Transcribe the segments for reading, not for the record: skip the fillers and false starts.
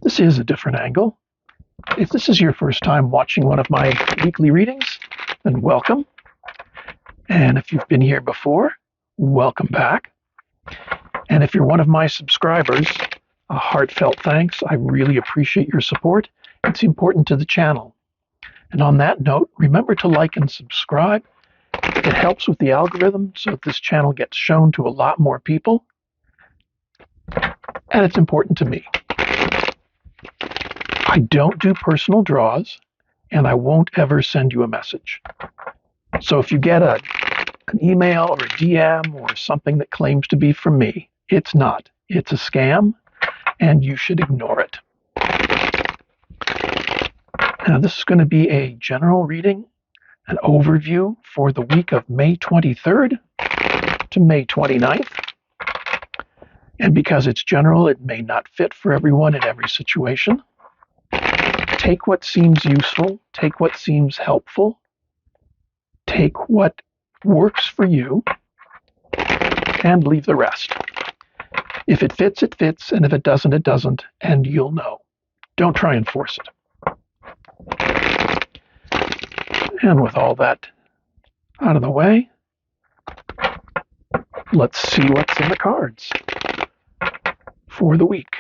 This is a different angle. If this is your first time watching one of my weekly readings, then welcome. And if you've been here before, welcome back. And if you're one of my subscribers, a heartfelt thanks. I really appreciate your support. It's important to the channel. And on that note, remember to like and subscribe. It helps with the algorithm so that this channel gets shown to a lot more people. And it's important to me. I don't do personal draws, and I won't ever send you a message. So if you get an email or a DM or something that claims to be from me, it's not. It's a scam, and you should ignore it. Now, this is going to be a general reading, an overview for the week of May 23rd to May 29th. And because it's general, it may not fit for everyone in every situation. Take what seems useful, take what seems helpful, take what works for you, and leave the rest. If it fits, it fits, and if it doesn't, it doesn't, and you'll know. Don't try and force it. And with all that out of the way, let's see what's in the cards for the week.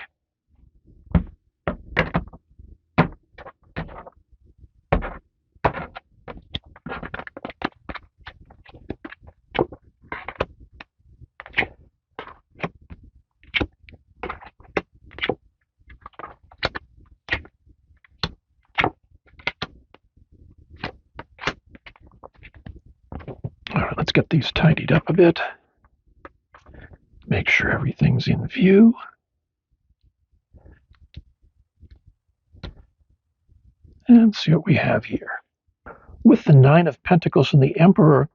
All right, let's get these tidied up a bit. Make sure everything's in view. And see what we have here. With the Nine of Pentacles and the Emperor,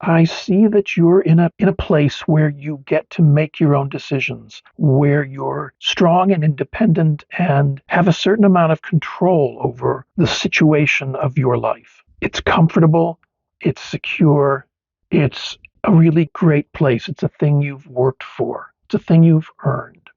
I see that you're in a place where you get to make your own decisions, where you're strong and independent and have a certain amount of control over the situation of your life. It's comfortable, it's secure, it's a really great place. It's a thing you've worked for. It's a thing you've earned.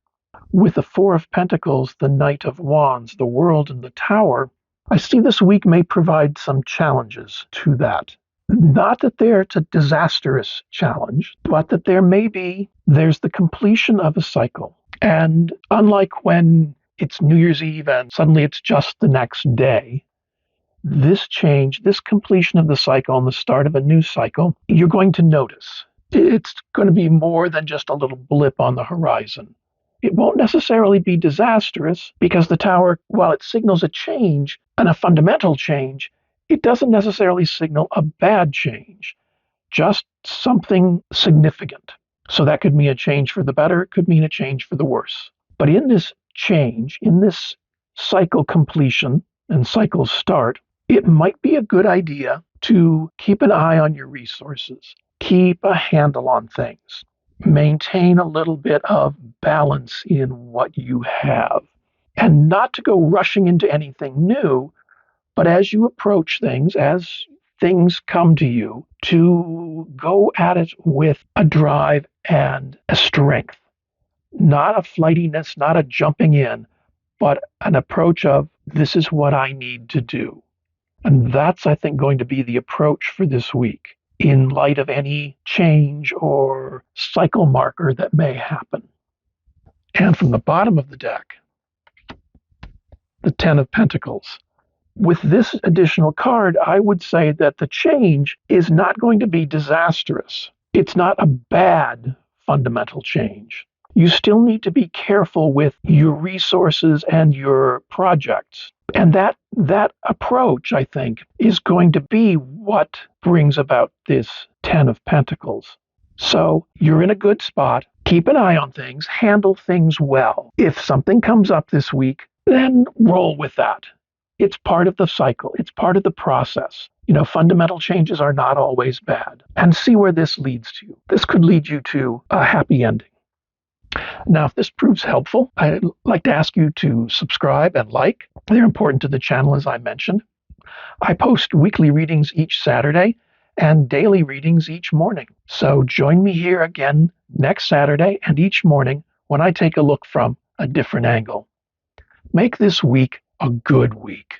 With the Four of Pentacles, the Knight of Wands, the World, and the Tower, I see this week may provide some challenges to that. Not that it's a disastrous challenge, but that there's the completion of a cycle. And unlike when it's New Year's Eve and suddenly it's just the next day, this change, this completion of the cycle and the start of a new cycle, you're going to notice. It's going to be more than just a little blip on the horizon. It won't necessarily be disastrous because the Tower, while it signals a change and a fundamental change, it doesn't necessarily signal a bad change, just something significant. So that could mean a change for the better, it could mean a change for the worse. But in this change, in this cycle completion and cycle start, it might be a good idea to keep an eye on your resources, keep a handle on things, maintain a little bit of balance in what you have, and not to go rushing into anything new, but as you approach things, as things come to you, to go at it with a drive and a strength, not a flightiness, not a jumping in, but an approach of, this is what I need to do. And that's, I think, going to be the approach for this week in light of any change or cycle marker that may happen. And from the bottom of the deck, the Ten of Pentacles. With this additional card, I would say that the change is not going to be disastrous. It's not a bad fundamental change. You still need to be careful with your resources and your projects. And that approach, I think, is going to be what brings about this Ten of Pentacles. So you're in a good spot. Keep an eye on things. Handle things well. If something comes up this week, then roll with that. It's part of the cycle. It's part of the process. Fundamental changes are not always bad. And see where this leads to you. This could lead you to a happy ending. Now, if this proves helpful, I'd like to ask you to subscribe and like. They're important to the channel, as I mentioned. I post weekly readings each Saturday and daily readings each morning. So join me here again next Saturday and each morning when I take a look from a different angle. Make this week a good week.